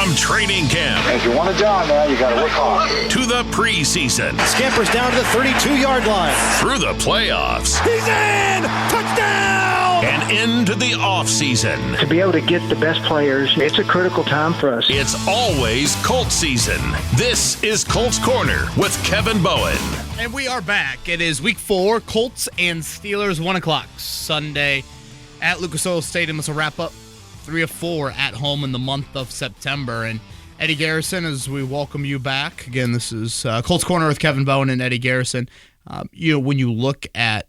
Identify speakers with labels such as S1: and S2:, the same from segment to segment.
S1: From training camp.
S2: If you want a job now, you got to work hard.
S1: To the preseason.
S3: Scampers down to the 32-yard line.
S1: Through the playoffs.
S3: He's in! Touchdown!
S1: And into the offseason.
S4: To be able to get the best players, it's a critical time for us.
S1: It's always Colts season. This is Colts Corner with Kevin Bowen.
S5: And we are back. It is week 4, Colts and Steelers, 1 o'clock Sunday at Lucas Oil Stadium. This will wrap up 3 of 4 at home in the month of September. And Eddie Garrison, as we welcome you back. Again, this is Colts Corner with Kevin Bowen and Eddie Garrison. When you look at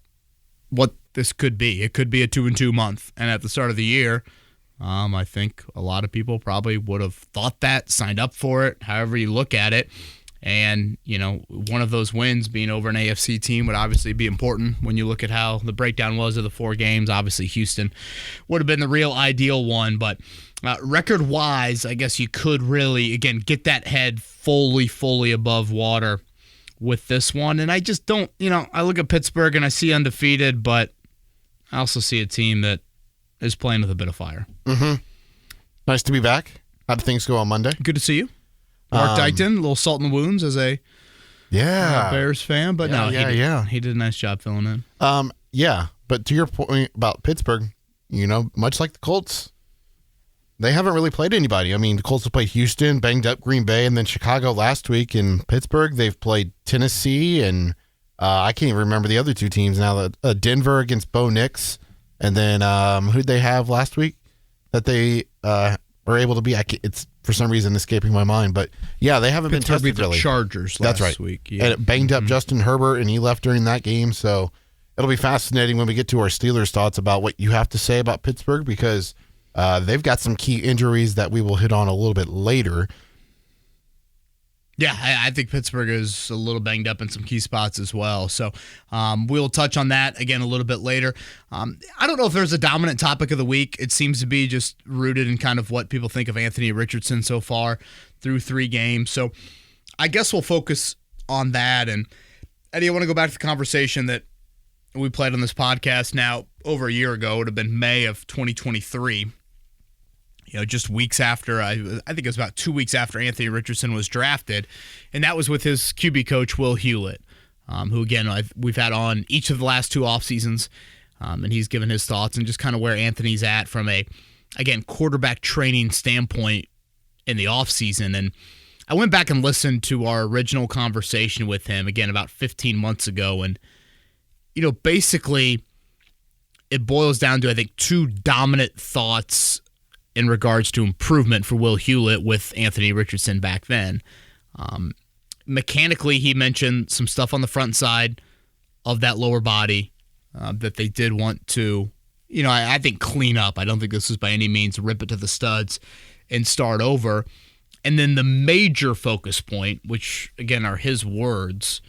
S5: what this could be, it could be a 2-2 month. And at the start of the year, I think a lot of people probably would have thought that, signed up for it, however you look at it. And, one of those wins being over an AFC team would obviously be important when you look at how the breakdown was of the 4 games. Obviously, Houston would have been the real ideal one. But record-wise, I guess you could really, again, get that head fully above water with this one. And I just don't, I look at Pittsburgh and I see undefeated, but I also see a team that is playing with a bit of fire.
S6: Mm-hmm. Nice to be back. How did things go on Monday?
S5: Good to see you. Mark Dykton, a little salt in the wounds as a Bears fan, but he did a nice job filling in.
S6: But to your point about Pittsburgh, much like the Colts, they haven't really played anybody. I mean, the Colts have played Houston, banged up Green Bay, and then Chicago last week. In Pittsburgh, they've played Tennessee, and I can't even remember the other 2 teams now. Denver against Bo Nix, and then who'd they have last week that they were able to be? It's for some reason escaping my mind, but yeah, they haven't been tested really.
S5: The Chargers last week. Yeah.
S6: And it banged up Justin Herbert, and he left during that game. So it'll be fascinating when we get to our Steelers thoughts about what you have to say about Pittsburgh, because they've got some key injuries that we will hit on a little bit later.
S5: Yeah, I think Pittsburgh is a little banged up in some key spots as well. So we'll touch on that again a little bit later. I don't know if there's a dominant topic of the week. It seems to be just rooted in kind of what people think of Anthony Richardson so far through 3 games. So I guess we'll focus on that. And Eddie, I want to go back to the conversation that we played on this podcast now over a year ago. It would have been May of 2023. Just weeks after, I think it was about 2 weeks after Anthony Richardson was drafted, and that was with his QB coach, Will Hewlett, who, again, we've had on each of the last 2 off seasons, and he's given his thoughts and just kind of where Anthony's at from a, again, quarterback training standpoint in the off season. And I went back and listened to our original conversation with him, again, about 15 months ago, and, basically it boils down to, I think, 2 dominant thoughts in regards to improvement for Will Hewlett with Anthony Richardson back then. Mechanically, he mentioned some stuff on the front side of that lower body that they did want to, I think clean up. I don't think this is by any means rip it to the studs and start over. And then the major focus point, which again are his words,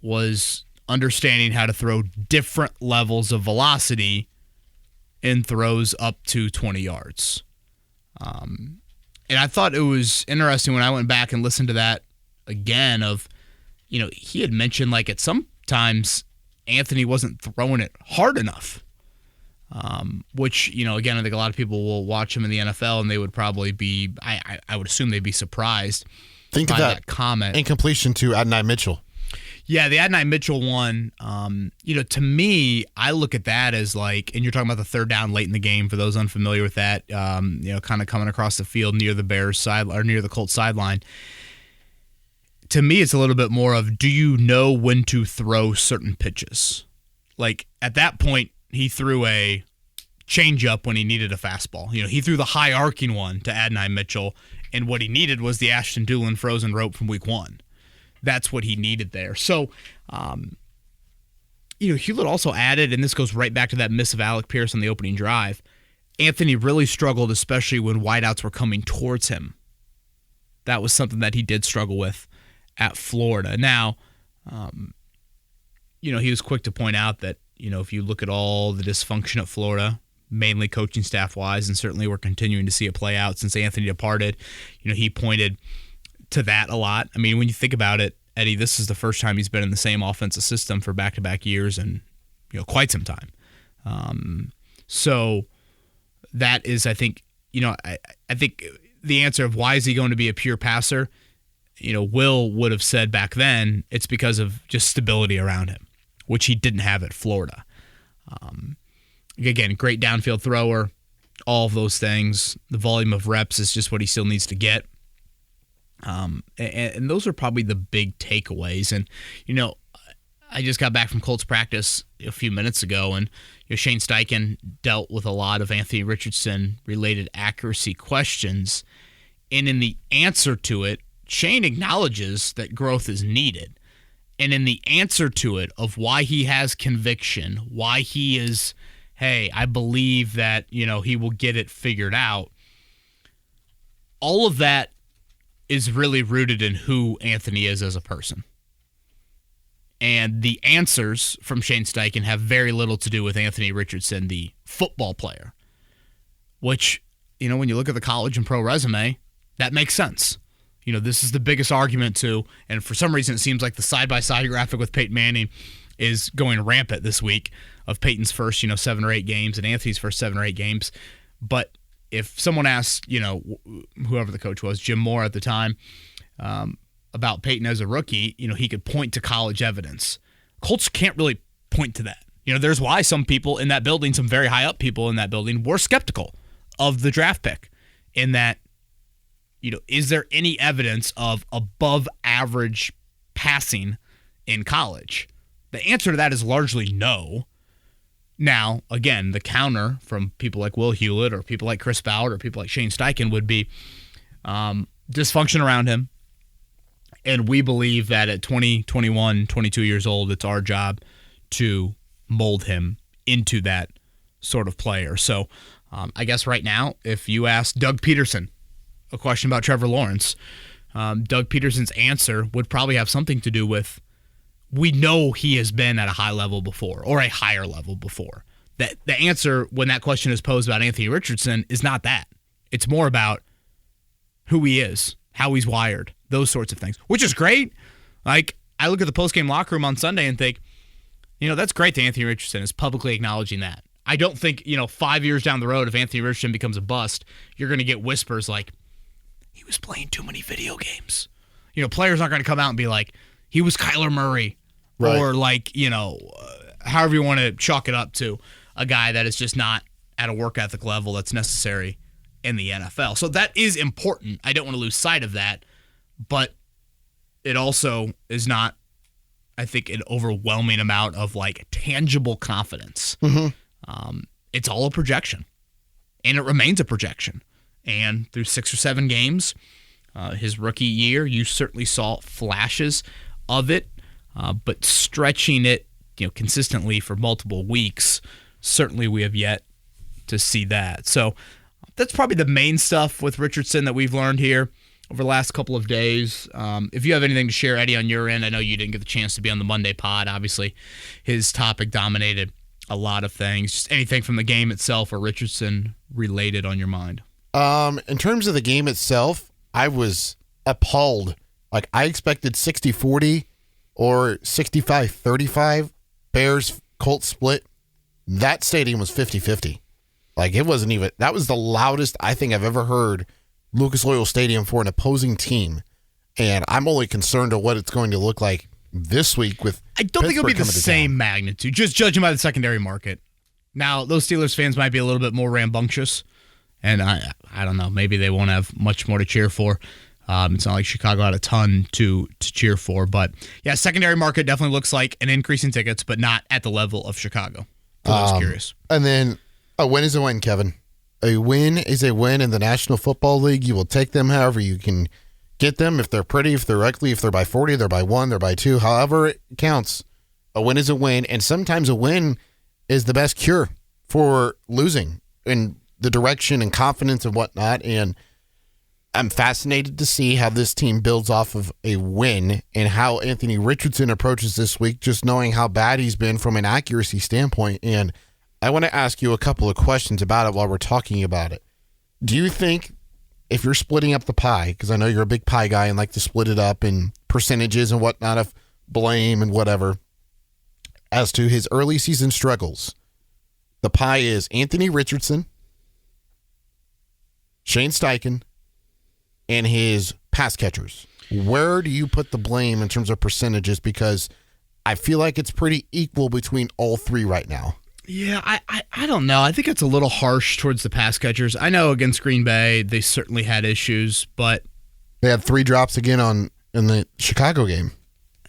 S5: was understanding how to throw different levels of velocity in throws up to 20 yards. And I thought it was interesting when I went back and listened to that again of, he had mentioned like at some times Anthony wasn't throwing it hard enough, which, again, I think a lot of people will watch him in the NFL and they would probably be, I would assume they'd be surprised
S6: Think
S5: by
S6: of
S5: that comment.
S6: Incompletion to Adonai Mitchell.
S5: Yeah, the Adonai Mitchell one, to me, I look at that as like, and you're talking about the 3rd down late in the game, for those unfamiliar with that, kind of coming across the field near the Bears side or near the Colts sideline. To me, it's a little bit more of, do you know when to throw certain pitches? Like at that point, he threw a changeup when he needed a fastball. He threw the high arcing one to Adonai Mitchell, and what he needed was the Ashton Dulin frozen rope from week 1. That's what he needed there. So, Hewlett also added, and this goes right back to that miss of Alec Pierce on the opening drive, Anthony really struggled, especially when wideouts were coming towards him. That was something that he did struggle with at Florida. Now, he was quick to point out that, if you look at all the dysfunction at Florida, mainly coaching staff-wise, and certainly we're continuing to see it play out since Anthony departed, he pointed to that a lot. I mean, when you think about it, Eddie, this is the first time he's been in the same offensive system for back-to-back years and quite some time. So that is, I think, I think the answer of why is he going to be a pure passer, Will would have said back then it's because of just stability around him, which he didn't have at Florida. Again, great downfield thrower, all of those things. The volume of reps is just what he still needs to get. And those are probably the big takeaways. And, I just got back from Colts practice a few minutes ago, and Shane Steichen dealt with a lot of Anthony Richardson-related accuracy questions. And in the answer to it, Shane acknowledges that growth is needed. And in the answer to it of why he has conviction, why he is, hey, I believe that, he will get it figured out, all of that is really rooted in who Anthony is as a person. And the answers from Shane Steichen have very little to do with Anthony Richardson, the football player, which, when you look at the college and pro resume, that makes sense. This is the biggest argument too, and for some reason it seems like the side-by-side graphic with Peyton Manning is going rampant this week of Peyton's first, 7 or 8 games and Anthony's first 7 or 8 games. But if someone asked, whoever the coach was, Jim Moore at the time, about Peyton as a rookie, he could point to college evidence. Colts can't really point to that. There's why some people in that building, some very high up people in that building, were skeptical of the draft pick in that, is there any evidence of above average passing in college? The answer to that is largely no. Now, again, the counter from people like Will Hewlett or people like Chris Ballard or people like Shane Steichen would be dysfunction around him. And we believe that at 20, 21, 22 years old, it's our job to mold him into that sort of player. So I guess right now, if you ask Doug Peterson a question about Trevor Lawrence, Doug Peterson's answer would probably have something to do with, we know he has been at a high level before or a higher level before. That the answer when that question is posed about Anthony Richardson is not that. It's more about who he is, how he's wired, those sorts of things, which is great. Like, I look at the postgame locker room on Sunday and think, that's great that Anthony Richardson is publicly acknowledging that. I don't think, 5 years down the road, if Anthony Richardson becomes a bust, you're going to get whispers like, he was playing too many video games. Players aren't going to come out and be like, he was Kyler Murray. Right. Or like, however you want to chalk it up to a guy that is just not at a work ethic level that's necessary in the NFL. So that is important. I don't want to lose sight of that. But it also is not, I think, an overwhelming amount of like tangible confidence. Mm-hmm. It's all a projection. And it remains a projection. And through 6 or 7 games, his rookie year, you certainly saw flashes of it. But stretching it, consistently for multiple weeks, certainly we have yet to see that. So that's probably the main stuff with Richardson that we've learned here over the last couple of days. If you have anything to share, Eddie, on your end, I know you didn't get the chance to be on the Monday pod. Obviously, his topic dominated a lot of things. Just anything from the game itself or Richardson related on your mind?
S6: In terms of the game itself, I was appalled. Like, I expected 60-40 or 65-35 Bears-Colts split. That stadium was 50-50. Like, it wasn't even, that was the loudest I think I've ever heard Lucas Oil Stadium for an opposing team. And I'm only concerned of what it's going to look like this week with
S5: I don't think it'll be the same magnitude, just judging by the secondary market. Now, those Steelers fans might be a little bit more rambunctious, and I don't know, maybe they won't have much more to cheer for. It's not like Chicago had a ton to cheer for, but yeah, secondary market definitely looks like an increase in tickets, but not at the level of Chicago. I was curious.
S6: And then a win is a win, Kevin. A win is a win in the National Football League. You will take them however you can get them. If they're pretty, if they're ugly, if they're by 40, they're by 1, they're by 2, however it counts. A win is a win, and sometimes a win is the best cure for losing in the direction and confidence and whatnot. And I'm fascinated to see how this team builds off of a win and how Anthony Richardson approaches this week, just knowing how bad he's been from an accuracy standpoint. And I want to ask you a couple of questions about it while we're talking about it. Do you think if you're splitting up the pie, because I know you're a big pie guy and like to split it up in percentages and whatnot of blame and whatever, as to his early season struggles, the pie is Anthony Richardson, Shane Steichen, and his pass catchers. Where do you put the blame in terms of percentages? Because I feel like it's pretty equal between all three right now.
S5: Yeah, I don't know. I think it's a little harsh towards the pass catchers. I know against Green Bay, they certainly had issues, but
S6: they had 3 drops again in the Chicago game.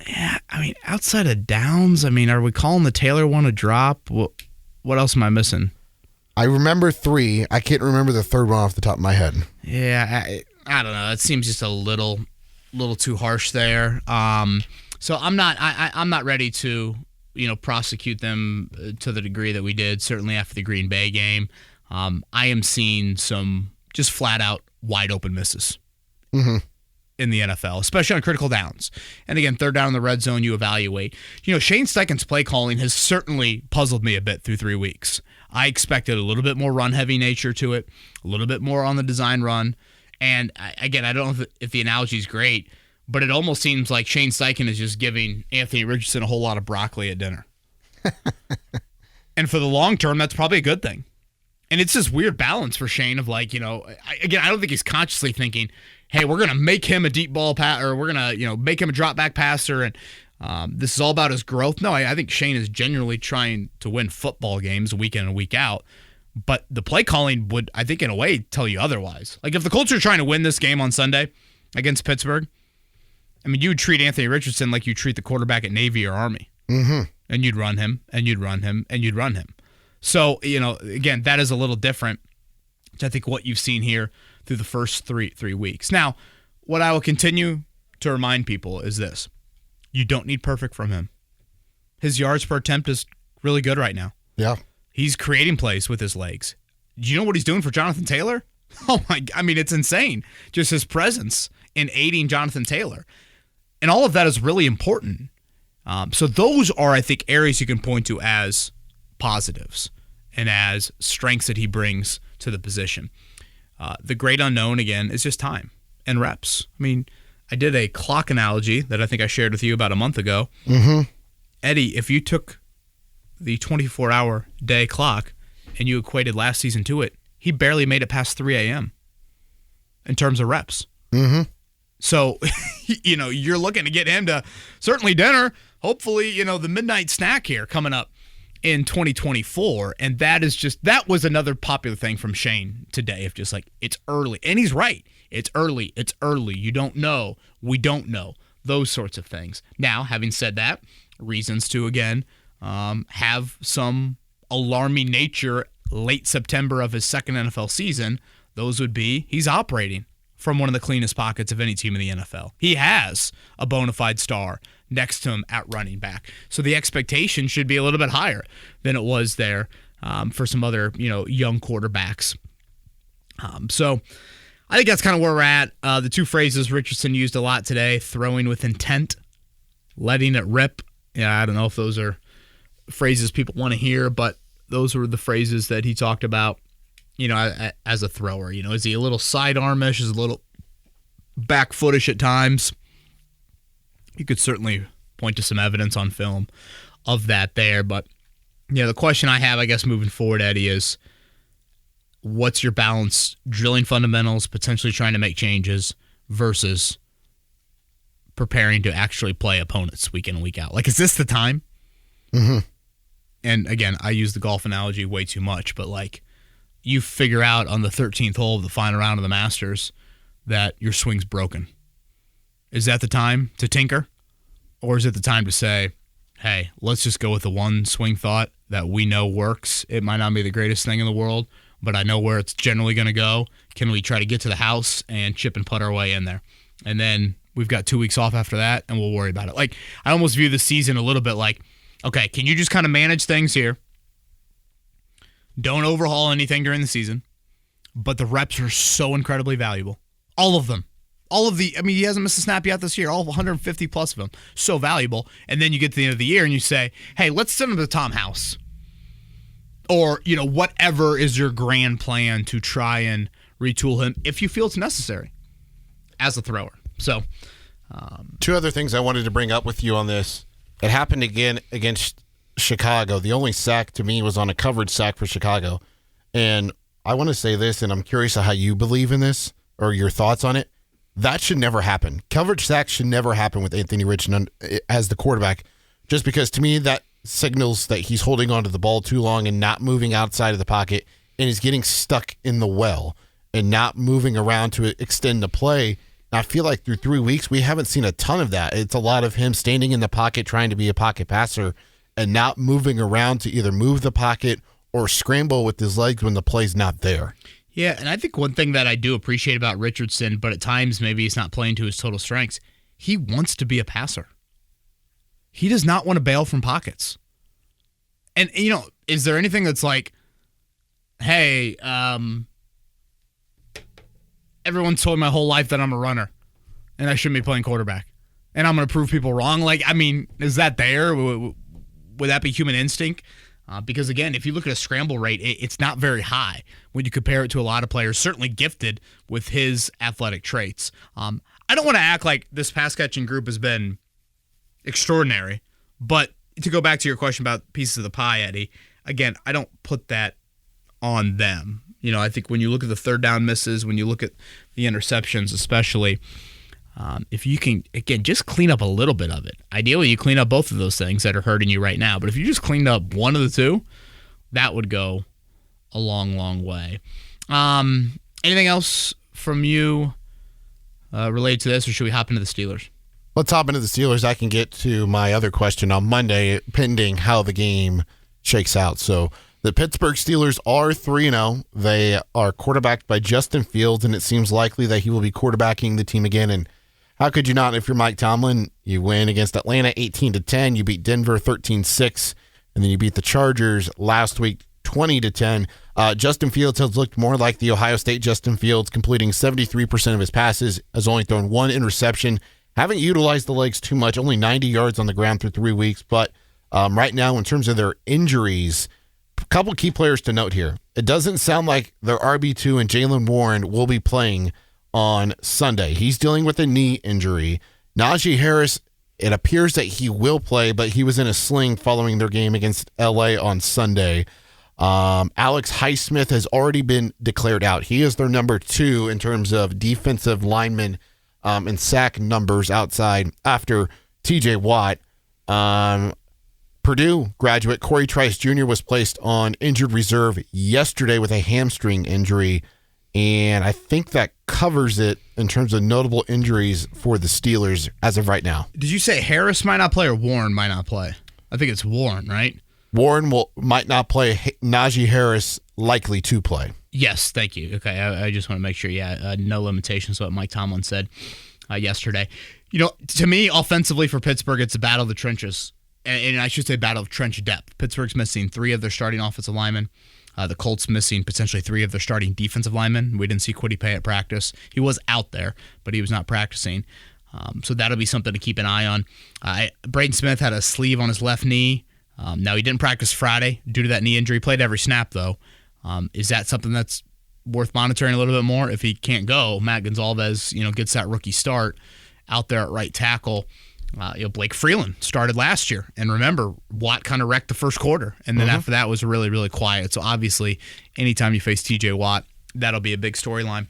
S5: Yeah, I mean, outside of Downs, I mean, are we calling the Taylor one a drop? What else am I missing?
S6: I remember 3. I can't remember the third one off the top of my head.
S5: Yeah, I don't know. It seems just a little too harsh there. So I'm not ready to prosecute them to the degree that we did. Certainly after the Green Bay game, I am seeing some just flat out wide open misses in the NFL, especially on critical downs. And again, third down in the red zone, you evaluate. Shane Steichen's play calling has certainly puzzled me a bit through 3 weeks. I expected a little bit more run-heavy nature to it, a little bit more on the design run. And again, I don't know if the analogy is great, but it almost seems like Shane Steichen is just giving Anthony Richardson a whole lot of broccoli at dinner. And for the long term, that's probably a good thing. And it's this weird balance for Shane of I don't think he's consciously thinking, hey, we're going to make him a deep ball passer, or we're going to, make him a drop back passer, and this is all about his growth. No, I think Shane is genuinely trying to win football games week in and week out. But the play calling would, I think, in a way, tell you otherwise. Like if the Colts are trying to win this game on Sunday against Pittsburgh, I mean, you would treat Anthony Richardson like you treat the quarterback at Navy or Army. Mm-hmm. And you'd run him, and you'd run him, and you'd run him. So, again, that is a little different, which I think what you've seen here through the first three weeks. Now, what I will continue to remind people is this. You don't need perfect from him. His yards per attempt is really good right now.
S6: Yeah.
S5: He's creating plays with his legs. Do you know what he's doing for Jonathan Taylor? Oh, I mean, it's insane. Just his presence in aiding Jonathan Taylor. And all of that is really important. So those are, I think, areas you can point to as positives and as strengths that he brings to the position. The great unknown, again, is just time and reps. I mean, I did a clock analogy that I think I shared with you about a month ago. Mm-hmm. Eddie, if you took the 24-hour day clock and you equated last season to it, he barely made it past 3 a.m. in terms of reps. Mm-hmm. So, you're looking to get him to certainly dinner, hopefully, the midnight snack here coming up in 2024. And that was another popular thing from Shane today of just like, it's early. And he's right. It's early. You don't know. We don't know. Those sorts of things. Now, having said that, reasons to, again, have some alarming nature late September of his second NFL season, those would be he's operating from one of the cleanest pockets of any team in the NFL. He has a bona fide star next to him at running back. So the expectation should be a little bit higher than it was there for some other, young quarterbacks. So I think that's kind of where we're at. The two phrases Richardson used a lot today, throwing with intent, letting it rip. Yeah, I don't know if those are phrases people want to hear, but those were the phrases that he talked about, as a thrower. Is he a little sidearmish? Is a little back footish at times? You could certainly point to some evidence on film of that there. But, the question I have, I guess, moving forward, Eddie, is what's your balance drilling fundamentals, potentially trying to make changes versus preparing to actually play opponents week in and week out? Like, is this the time? Mm-hmm. And again, I use the golf analogy way too much, but like you figure out on the 13th hole of the final round of the Masters that your swing's broken. Is that the time to tinker? Or is it the time to say, hey, let's just go with the one swing thought that we know works. It might not be the greatest thing in the world, but I know where it's generally going to go. Can we try to get to the house and chip and putt our way in there? And then we've got 2 weeks off after that, and we'll worry about it. Like, I almost view the season a little bit like, okay, can you just kind of manage things here? Don't overhaul anything during the season. But the reps are so incredibly valuable. All of them. He hasn't missed a snap yet this year. All 150 plus of them. So valuable. And then you get to the end of the year and you say, hey, let's send him to Tom House. Or, whatever is your grand plan to try and retool him if you feel it's necessary as a thrower. So,
S6: two other things I wanted to bring up with you on this. It happened again against Chicago. The only sack to me was on a coverage sack for Chicago. And I want to say this, and I'm curious how you believe in this or your thoughts on it. That should never happen. Coverage sacks should never happen with Anthony Richardson as the quarterback, just because to me that signals that he's holding onto the ball too long and not moving outside of the pocket, and he's getting stuck in the well and not moving around to extend the play. And I feel like through 3 weeks, we haven't seen a ton of that. It's a lot of him standing in the pocket trying to be a pocket passer and not moving around to either move the pocket or scramble with his legs when the play's not there.
S5: Yeah, and I think one thing that I do appreciate about Richardson, but at times maybe he's not playing to his total strengths, he wants to be a passer. He does not want to bail from pockets. And, is there anything that's like, hey, everyone's told my whole life that I'm a runner and I shouldn't be playing quarterback and I'm going to prove people wrong? Is that there? Would that be human instinct? Because, again, if you look at a scramble rate, it's not very high when you compare it to a lot of players, certainly gifted with his athletic traits. I don't want to act like this pass-catching group has been extraordinary, but to go back to your question about pieces of the pie, Eddie, again, I don't put that on them. I think when you look at the third down misses, when you look at the interceptions especially, if you can, again, just clean up a little bit of it. Ideally, you clean up both of those things that are hurting you right now. But if you just cleaned up one of the two, that would go a long, long way. Anything else from you related to this, or should we hop into the Steelers?
S6: Let's hop into the Steelers. I can get to my other question on Monday, pending how the game shakes out. So the Pittsburgh Steelers are 3-0. They are quarterbacked by Justin Fields, and it seems likely that he will be quarterbacking the team again. And how could you not if you're Mike Tomlin? You win against Atlanta 18-10. You beat Denver 13-6, and then you beat the Chargers last week 20-10. Justin Fields has looked more like the Ohio State Justin Fields, completing 73% of his passes, has only thrown one interception. Haven't utilized the legs too much, only 90 yards on the ground through 3 weeks. But right now, in terms of their injuries, a couple key players to note here. It doesn't sound like their RB2 and Jalen Warren will be playing on Sunday. He's dealing with a knee injury. Najee Harris, it appears that he will play, but he was in a sling following their game against LA on Sunday. Alex Highsmith has already been declared out. He is their number 2 in terms of defensive linemen and sack numbers outside after TJ Watt. Purdue graduate Corey Trice Jr. was placed on injured reserve yesterday with a hamstring injury, and I think that covers it in terms of notable injuries for the Steelers as of right now.
S5: Did you say Harris might not play or Warren might not play? I think it's Warren, right?
S6: Warren might not play. Najee Harris likely to play.
S5: Yes, thank you. Okay, I just want to make sure, no limitations, what Mike Tomlin said yesterday. To me, offensively for Pittsburgh, it's a battle of the trenches. And I should say battle of trench depth. Pittsburgh's missing 3 of their starting offensive linemen. The Colts missing potentially 3 of their starting defensive linemen. We didn't see Kwity Paye at practice. He was out there, but he was not practicing. So that'll be something to keep an eye on. Braden Smith had a sleeve on his left knee. Now, he didn't practice Friday due to that knee injury. Played every snap, though. Is that something that's worth monitoring a little bit more? If he can't go, Matt Gonzalez, gets that rookie start out there at right tackle. Blake Freeland started last year, and remember, Watt kind of wrecked the first quarter, and then after that was really, really quiet. So obviously, anytime you face TJ Watt, that'll be a big storyline.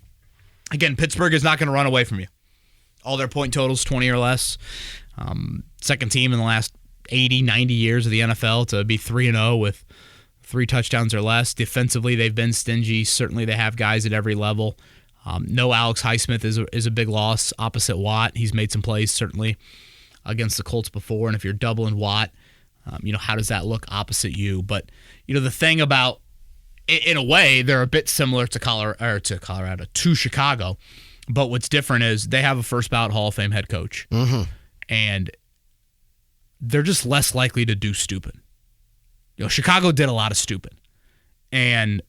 S5: Again, Pittsburgh is not going to run away from you. All their point totals, 20 or less. Second team in the last 80, 90 years of the NFL to be 3-0 with 3 touchdowns or less. Defensively, they've been stingy. Certainly, they have guys at every level. No Alex Highsmith is a big loss opposite Watt. He's made some plays, certainly, against the Colts before, and if you're doubling Watt, how does that look opposite you? But, the thing about, in a way, they're a bit similar to Chicago, but what's different is they have a first ballot Hall of Fame head coach, and they're just less likely to do stupid. Chicago did a lot of stupid, and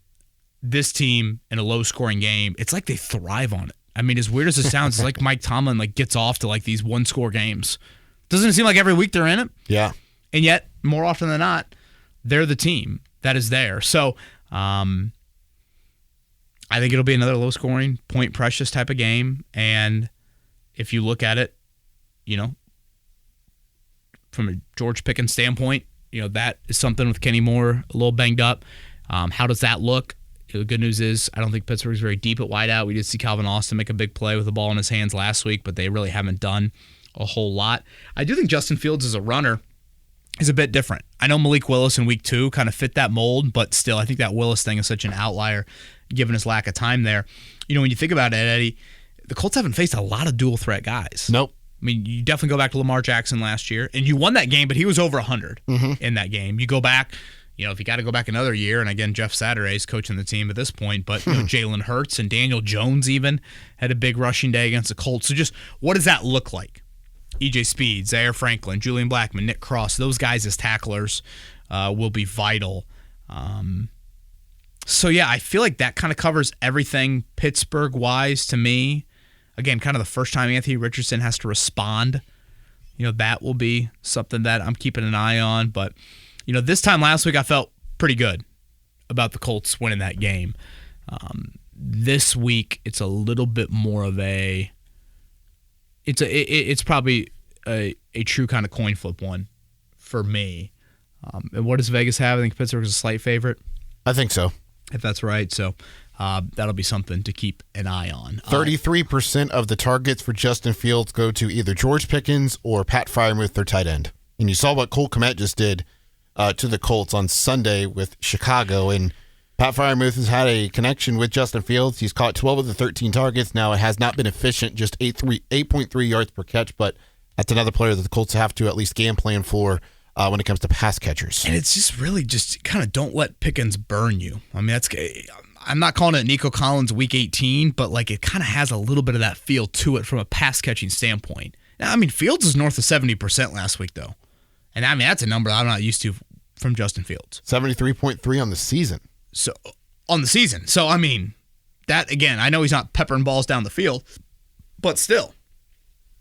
S5: this team in a low-scoring game, it's like they thrive on it. I mean, as weird as it sounds, it's like Mike Tomlin gets off to these one-score games. Doesn't it seem like every week they're in it?
S6: Yeah.
S5: And yet, more often than not, they're the team that is there. So, I think it'll be another low-scoring, point-precious type of game. And if you look at it, from a George Pickens standpoint, that is something with Kenny Moore a little banged up. How does that look? The good news is I don't think Pittsburgh's very deep at wideout. We did see Calvin Austin make a big play with the ball in his hands last week, but they really haven't done a whole lot. I do think Justin Fields as a runner is a bit different. I know Malik Willis in week 2 kind of fit that mold, but still I think that Willis thing is such an outlier given his lack of time there. When you think about it, Eddie, the Colts haven't faced a lot of dual threat guys.
S6: Nope.
S5: I mean, you definitely go back to Lamar Jackson last year, and you won that game, but he was over 100 in that game. You go back, if you got to go back another year, and again, Jeff Saturday's coaching the team at this point, but Jalen Hurts and Daniel Jones even had a big rushing day against the Colts. So just what does that look like? E.J. Speed, Zaire Franklin, Julian Blackmon, Nick Cross, those guys as tacklers will be vital. So, yeah, I feel like that kind of covers everything Pittsburgh-wise to me. Again, kind of the first time Anthony Richardson has to respond. That will be something that I'm keeping an eye on. But, this time last week I felt pretty good about the Colts winning that game. This week it's a little bit more of a – it's probably a true kind of coin flip one for me. And what does Vegas have? I think Pittsburgh is a slight favorite.
S6: I think so.
S5: If that's right. So that'll be something to keep an eye on.
S6: 33% of the targets for Justin Fields go to either George Pickens or Pat Freiermuth, their tight end. And you saw what Cole Kmet just did to the Colts on Sunday with Chicago. And Pat Freiermuth has had a connection with Justin Fields. He's caught 12 of the 13 targets. Now, it has not been efficient, just 8.3 yards per catch, but that's another player that the Colts have to at least game plan for when it comes to pass catchers.
S5: And it's just really just kind of don't let Pickens burn you. I mean, I'm not calling it Nico Collins week 18, but like it kind of has a little bit of that feel to it from a pass catching standpoint. Now, I mean, Fields is north of 70% last week, though. And I mean, that's a number I'm not used to from Justin Fields.
S6: 73.3 on the season.
S5: So, on the season. So, I mean, that, again, I know he's not peppering balls down the field, but still,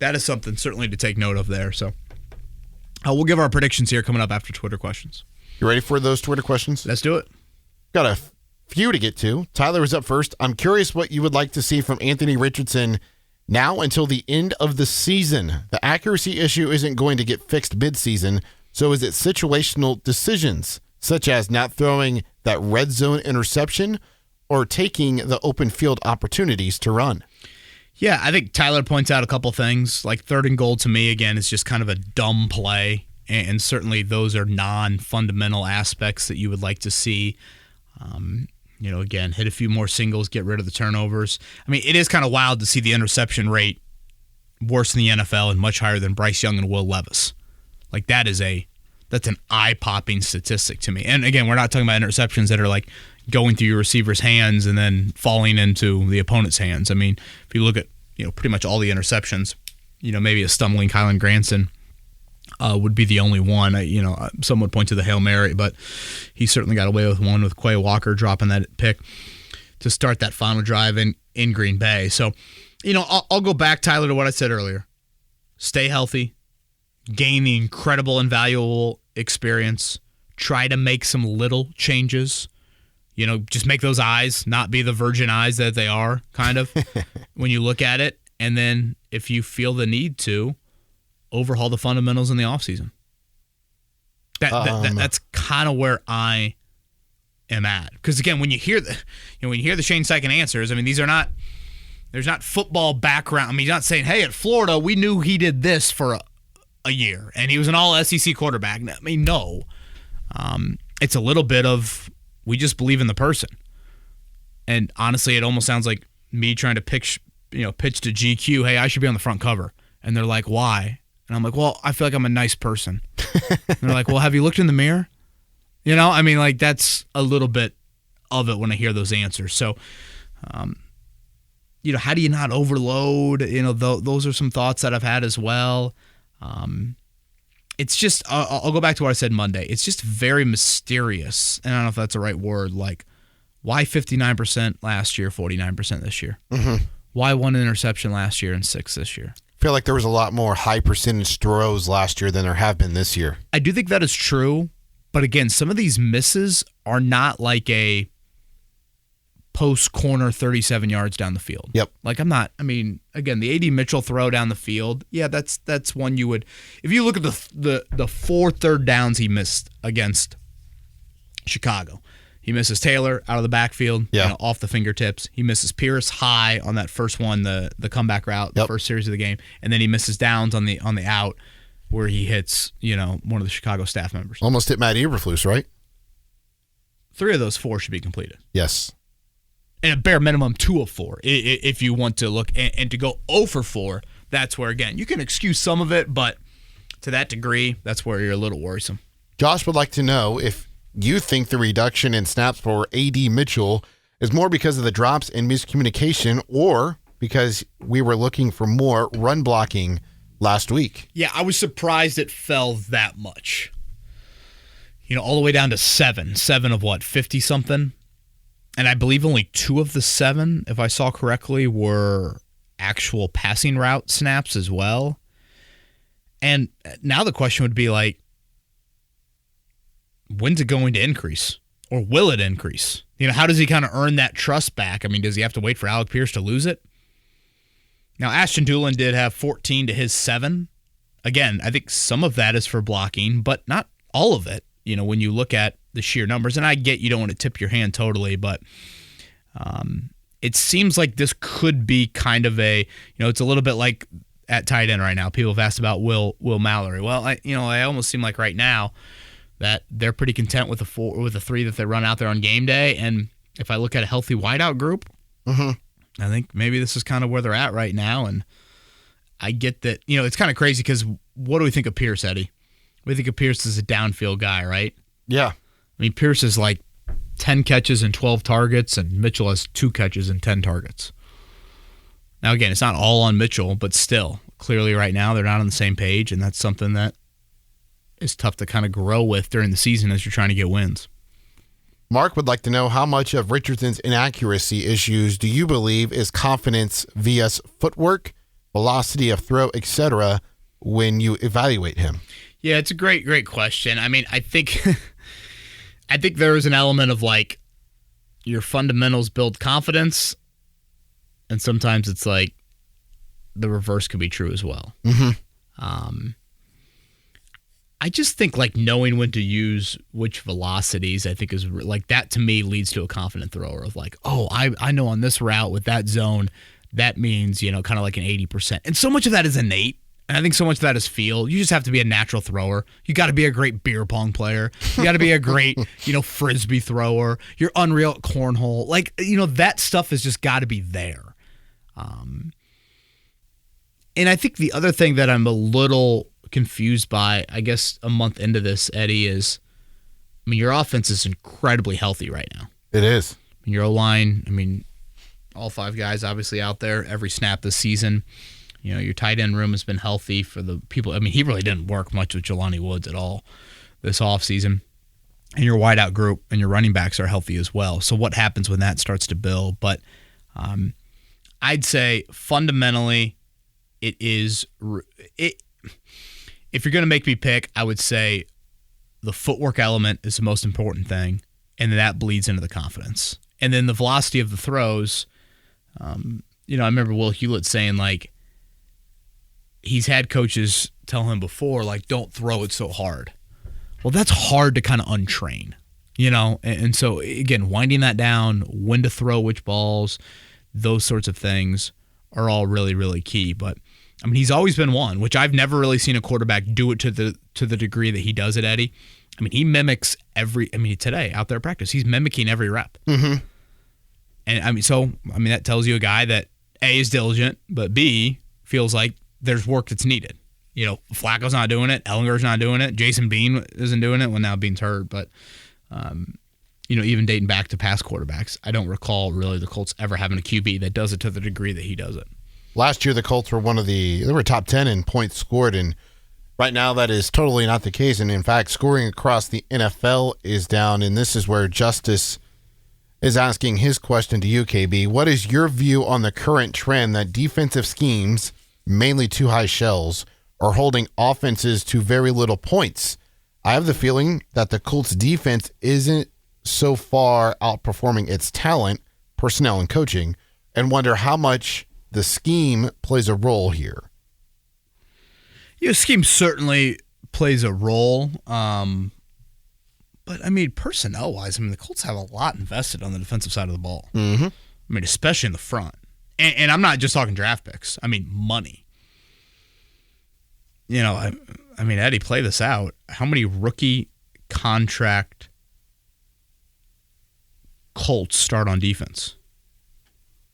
S5: that is something certainly to take note of there. So, we'll give our predictions here coming up after Twitter questions.
S6: You ready for those Twitter questions?
S5: Let's do it.
S6: Got a few to get to. Tyler was up first. I'm curious what you would like to see from Anthony Richardson now until the end of the season. The accuracy issue isn't going to get fixed midseason, so is it situational decisions, such as not throwing that red zone interception or taking the open field opportunities to run?
S5: Yeah, I think Tyler points out a couple things. Like 3rd and goal to me, again, is just kind of a dumb play. And certainly those are non-fundamental aspects that you would like to see. Again, hit a few more singles, get rid of the turnovers. I mean, it is kind of wild to see the interception rate worse in the NFL and much higher than Bryce Young and Will Levis. Like that's an eye-popping statistic to me. And again, we're not talking about interceptions that are like going through your receiver's hands and then falling into the opponent's hands. I mean, if you look at, pretty much all the interceptions, maybe a stumbling Kylan Granson would be the only one. Some would point to the Hail Mary, but he certainly got away with one with Quay Walker dropping that pick to start that final drive in Green Bay. So, I'll go back, Tyler, to what I said earlier. Stay healthy, gain the incredible and valuable experience, try to make some little changes. Just make those eyes not be the virgin eyes that they are, kind of, when you look at it. And then if you feel the need to, overhaul the fundamentals in the offseason. That's kind of where I am at. Because, again, when you hear the Shane Steichen answers, I mean, there's not football background. I mean, he's not saying, hey, at Florida, we knew he did this for a year, and he was an all-SEC quarterback. I mean, no. It's a little bit of, we just believe in the person. And honestly, it almost sounds like me trying to pitch to GQ, hey, I should be on the front cover. And they're like, why? And I'm like, well, I feel like I'm a nice person. And they're like, well, have you looked in the mirror? I mean, like, that's a little bit of it when I hear those answers. So, how do you not overload? Those are some thoughts that I've had as well. It's just, I'll go back to what I said Monday. It's just very mysterious. And I don't know if that's the right word. Like, why 59% last year, 49% this year? Mm-hmm. Why 1 interception last year and 6 this year?
S6: I feel like there was a lot more high percentage throws last year than there have been this year.
S5: I do think that is true. But again, some of these misses are not like a post corner 37 yards down the field.
S6: Yep.
S5: Like again, the A.D. Mitchell throw down the field, yeah, that's one you would, if you look at the 4 third downs he missed against Chicago, He misses Taylor out of the backfield,
S6: Yeah.
S5: off the fingertips. He misses Pierce high on that first one, the comeback route, the first series of the game, and then he misses Downs on the out where he hits one of the Chicago staff members.
S6: Almost hit Matt Eberflus, right?
S5: 3 of those 4 should be completed.
S6: Yes.
S5: And a bare minimum 2 of 4 if you want to look and to go 0 for 4. That's where, again, you can excuse some of it, but to that degree, that's where you're a little worrisome.
S6: Josh would like to know if you think the reduction in snaps for A.D. Mitchell is more because of the drops and miscommunication or because we were looking for more run blocking last week.
S5: Yeah, I was surprised it fell that much. All the way down to 7. 7 of what, 50-something? And I believe only 2 of the 7, if I saw correctly, were actual passing route snaps as well. And now the question would be like, when's it going to increase? Or will it increase? How does he kind of earn that trust back? I mean, does he have to wait for Alec Pierce to lose it? Now, Ashton Dulin did have 14 to his 7. Again, I think some of that is for blocking, but not all of it, when you look at the sheer numbers. And I get you don't want to tip your hand totally, but it seems like this could be kind of it's a little bit like at tight end right now. People have asked about Will Mallory. Well, I almost seem like right now that they're pretty content with the 3 that they run out there on game day. And if I look at a healthy wideout group, I think maybe this is kind of where they're at right now. And I get that, it's kind of crazy because what do we think of Pierce, Eddie? We think of Pierce as a downfield guy, right?
S6: Yeah.
S5: I mean, Pierce is like 10 catches and 12 targets, and Mitchell has 2 catches and 10 targets. Now, again, it's not all on Mitchell, but still, clearly right now they're not on the same page, and that's something that is tough to kind of grow with during the season as you're trying to get wins.
S6: Mark would like to know how much of Richardson's inaccuracy issues do you believe is confidence via footwork, velocity of throw, etc. when you evaluate him?
S5: Yeah, it's a great question. I mean, I think there is an element of like your fundamentals build confidence, and sometimes it's like the reverse could be true as well. I just think like knowing when to use which velocities, I think is like that to me leads to a confident thrower of like, oh, I know on this route with that zone, that means, kind of like an 80%. And so much of that is innate. And I think so much of that is feel. You just have to be a natural thrower. You got to be a great beer pong player. You got to be a great, frisbee thrower. You're unreal at cornhole. Like, that stuff has just got to be there. And I think the other thing that I'm a little confused by, I guess a month into this, Eddie, is, I mean, your offense is incredibly healthy right now.
S6: It is.
S5: Your O-line, I mean, all 5 guys obviously out there every snap this season. Your tight end room has been healthy for the people. I mean, he really didn't work much with Jelani Woods at all this offseason. And your wideout group and your running backs are healthy as well. So what happens when that starts to build? But I'd say fundamentally it is if you're going to make me pick, I would say the footwork element is the most important thing, and then that bleeds into the confidence. And then the velocity of the throws, I remember Will Hewlett saying, like, he's had coaches tell him before, like, don't throw it so hard. Well, that's hard to kind of untrain, And so, again, winding that down, when to throw which balls, those sorts of things are all really, really key. But I mean, he's always been one, which I've never really seen a quarterback do it to the degree that he does it, Eddie. I mean, he mimics today out there at practice, he's mimicking every rep.
S6: Mm-hmm.
S5: And that tells you a guy that A, is diligent, but B, feels like there's work that's needed. Flacco's not doing it. Ellinger's not doing it. Jason Bean isn't doing it. Well, now Bean's hurt, but even dating back to past quarterbacks, I don't recall really the Colts ever having a QB that does it to the degree that he does it.
S6: Last year, the Colts were they were top 10 in points scored, and right now that is totally not the case. And in fact, scoring across the NFL is down, and this is where Justice is asking his question to you, KB. What is your view on the current trend that defensive schemes, mainly too high shells, are holding offenses to very little points? I have the feeling that the Colts defense isn't so far outperforming its talent, personnel, and coaching, and wonder how much the scheme plays a role here.
S5: Scheme certainly plays a role. But, I mean, personnel-wise, I mean, the Colts have a lot invested on the defensive side of the ball.
S6: Mm-hmm.
S5: I mean, especially in the front. And I'm not just talking draft picks. I mean, money. You know, I mean, Eddie, play this out. How many rookie contract Colts start on defense?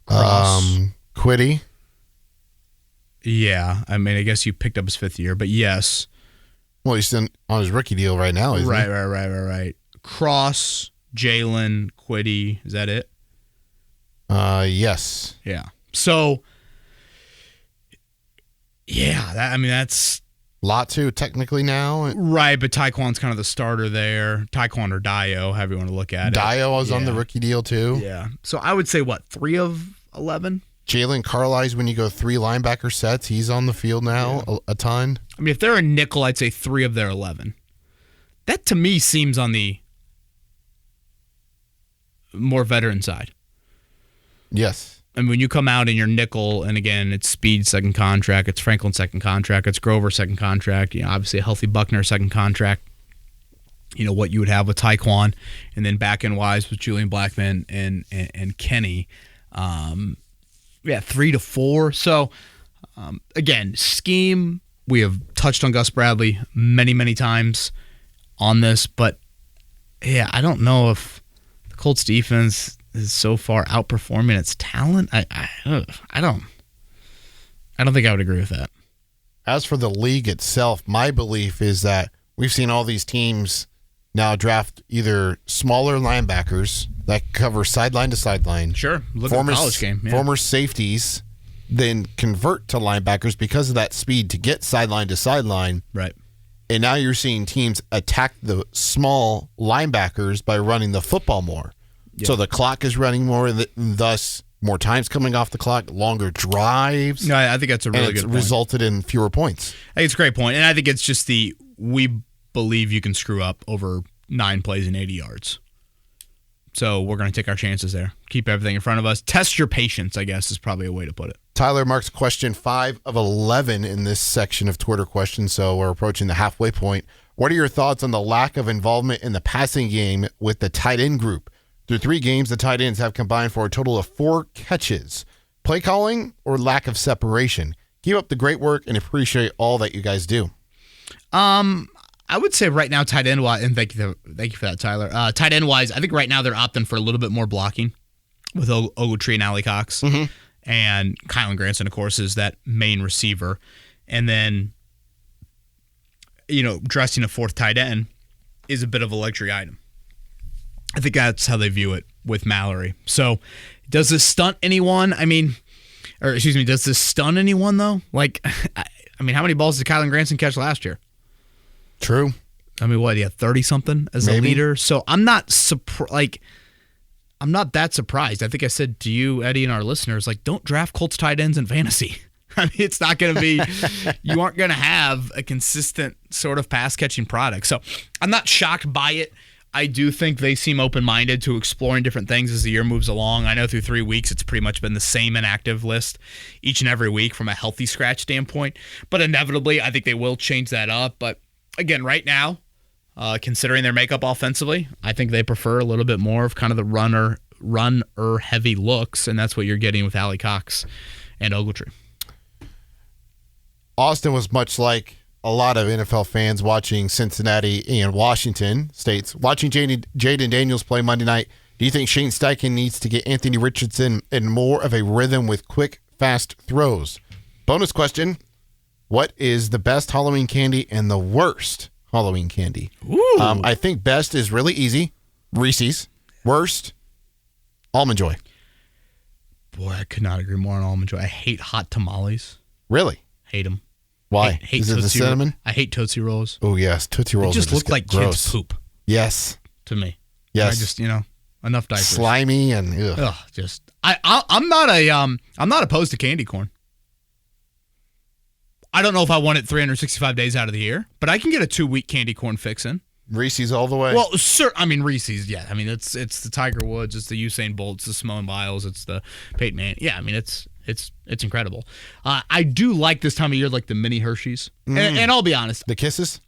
S5: Cross.
S6: Quiddy.
S5: Yeah. I mean, I guess you picked up his 5th year, but yes.
S6: Well, he's on his rookie deal right now, isn't he?
S5: Right. Cross, Jalen, Quiddy. Is that it?
S6: Yes.
S5: Yeah. So, yeah, that's
S6: Latu technically now.
S5: right, but Tyquan's kind of the starter there. Tyquan or Dio, however you want to look at it.
S6: Dio was on the rookie deal too.
S5: Yeah. So I would say, 3 of 11?
S6: Jalen Carlisle, when you go 3 linebacker sets, he's on the field now a ton.
S5: I mean, if they're a nickel, I'd say 3 of their 11. That, to me, seems on the more veteran side.
S6: Yes.
S5: I mean, when you come out in your nickel, and again, it's Speed second contract, it's Franklin second contract, it's Grover second contract, obviously a healthy Buckner second contract, what you would have with Tyquan, and then back-end wise with Julian Blackman and Kenny. 3 to 4. So, again, scheme, we have touched on Gus Bradley many, many times on this, but, I don't know if the Colts defense is so far outperforming its talent. I don't think I would agree with that.
S6: As for the league itself, my belief is that we've seen all these teams now draft either smaller linebackers that cover sideline to sideline.
S5: Sure. Look at the college game. Yeah.
S6: Former safeties then convert to linebackers because of that speed to get sideline to sideline.
S5: Right.
S6: And now you're seeing teams attack the small linebackers by running the football more. Yep. So the clock is running more, and thus more times coming off the clock, longer drives.
S5: No, I think that's a really good point.
S6: Resulted in fewer points.
S5: I think it's a great point. And I think it's just we believe you can screw up over 9 plays and 80 yards. So we're going to take our chances there. Keep everything in front of us. Test your patience, I guess, is probably a way to put it.
S6: Tyler marks question 5 of 11 in this section of Twitter questions, so we're approaching the halfway point. What are your thoughts on the lack of involvement in the passing game with the tight end group? Through 3 games, the tight ends have combined for a total of 4 catches. Play calling or lack of separation? Keep up the great work and appreciate all that you guys do.
S5: I would say right now, tight end wise, and thank you for that, Tyler. Tight end wise, I think right now they're opting for a little bit more blocking with Ogletree and Allie Cox. Mm-hmm. And Kylan Granson, of course, is that main receiver. And then, dressing a 4th tight end is a bit of a luxury item. I think that's how they view it with Mallory. So, does this stunt anyone? Does this stun anyone, though? How many balls did Kylan Granson catch last year?
S6: True.
S5: What, he had 30-something as a leader? So, I'm not that surprised. I think I said to you, Eddie, and our listeners, don't draft Colts tight ends in fantasy. It's not going to be, you aren't going to have a consistent sort of pass-catching product. So, I'm not shocked by it. I do think they seem open-minded to exploring different things as the year moves along. I know through 3 weeks, it's pretty much been the same inactive list each and every week from a healthy scratch standpoint. But inevitably, I think they will change that up. But again, right now, considering their makeup offensively, I think they prefer a little bit more of kind of the runner heavy looks, and that's what you're getting with Allie Cox and Ogletree.
S6: Austin was much like a lot of NFL fans watching Cincinnati and Washington States. Watching Jaden Daniels play Monday night, do you think Shane Steichen needs to get Anthony Richardson in more of a rhythm with quick, fast throws? Bonus question, what is the best Halloween candy and the worst Halloween candy? I think best is really easy. Reese's. Worst, Almond Joy.
S5: Boy, I could not agree more on Almond Joy. I hate hot tamales.
S6: Really?
S5: Hate them.
S6: Why? Is it the cinnamon?
S5: I hate Tootsie Rolls.
S6: Oh, yes. Tootsie Rolls
S5: just look like
S6: gross.
S5: kids' poop.
S6: Yes.
S5: To me.
S6: Yes.
S5: I just, enough diapers.
S6: Slimy and ugh.
S5: I'm not opposed to candy corn. I don't know if I want it 365 days out of the year, but I can get a 2-week candy corn fix in.
S6: Reese's all the way.
S5: Well, Reese's, yeah. It's the Tiger Woods, it's the Usain Bolt, it's the Simone Biles, it's the Peyton Manning. Yeah, it's incredible. I do like this time of year, like the mini Hershey's, and I'll be honest,
S6: the Kisses.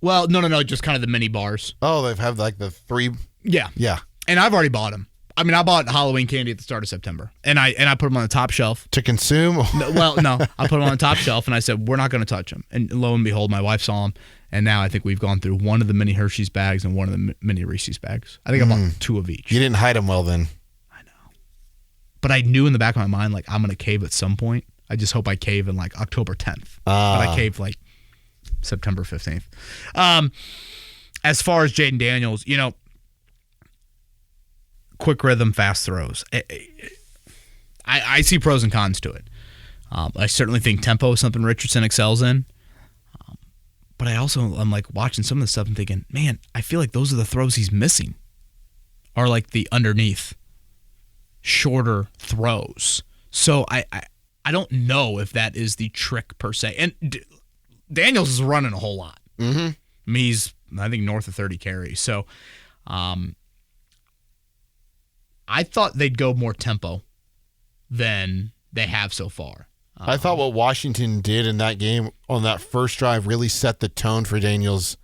S5: Well, no, just kind of the mini bars.
S6: Oh, they've had like the 3.
S5: Yeah.
S6: Yeah.
S5: And I've already bought them. I mean, I bought Halloween candy at the start of September, and I put them on the top shelf.
S6: To consume?
S5: No, I put them on the top shelf, and I said, we're not going to touch them. And lo and behold, my wife saw them, and now I think we've gone through one of the mini Hershey's bags and one of the mini Reese's bags. I think I bought 2 of each.
S6: You didn't hide them well then.
S5: I know. But I knew in the back of my mind, like, I'm going to cave at some point. I just hope I cave in, like, October 10th. But I caved, like, September 15th. As far as Jaden Daniels, quick rhythm, fast throws. I see pros and cons to it. I certainly think tempo is something Richardson excels in. But I'm like watching some of the stuff and thinking, man, I feel like those are the throws he's missing. Are like the underneath, shorter throws. So I don't know if that is the trick per se. And Daniels is running a whole lot. Mm-hmm. I mean, he's, I think, north of 30 carries. So I thought they'd go more tempo than they have so far.
S6: I thought what Washington did in that game on that first drive really set the tone for Daniels